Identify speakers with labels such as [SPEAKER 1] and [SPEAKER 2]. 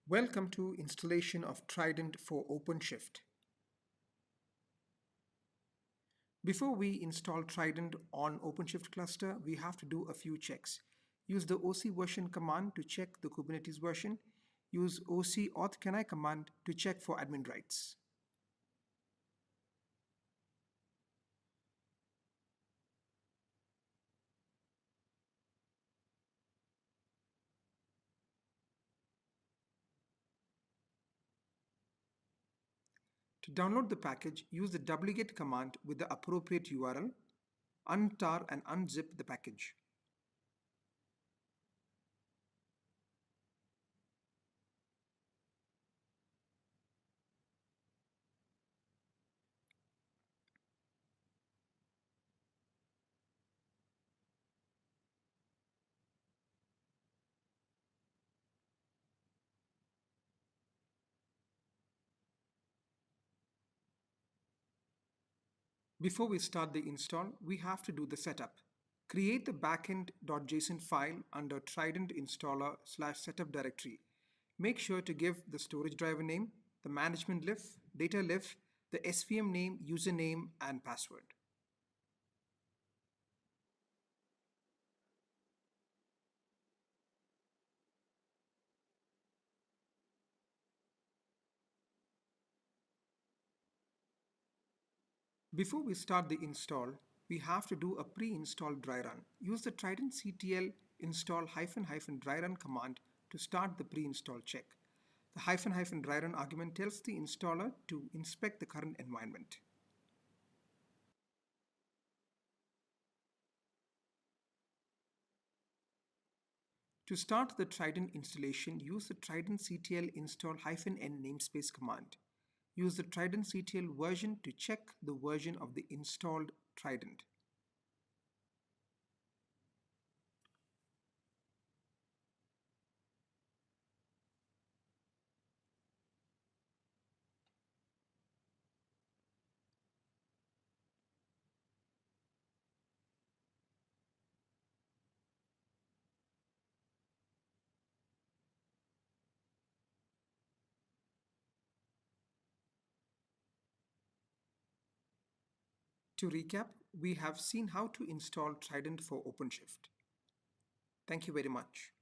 [SPEAKER 1] Welcome to installation of Trident for OpenShift. Before we install Trident on OpenShift cluster, we have to do a few checks. Use the OC version command to check the Kubernetes version. Use OC auth-cani command to check for admin rights. To download the package, use the wget command with the appropriate URL. Untar and unzip the package. Before we start the install, we have to do the setup. Create the backend.json file under Trident installer/setup directory. Make sure to give the storage driver name, the management lif, data lif, the SVM name, username, and password. Before we start the install, we have to do a pre-install dry run. Use the Trident CTL install --dry run command to start the pre-install check. The --dry run argument tells the installer to inspect the current environment. To start the Trident installation, use the Trident CTL install -n namespace command. Use the Trident CTL version to check the version of the installed Trident. To recap, we have seen how to install Trident for OpenShift. Thank you very much.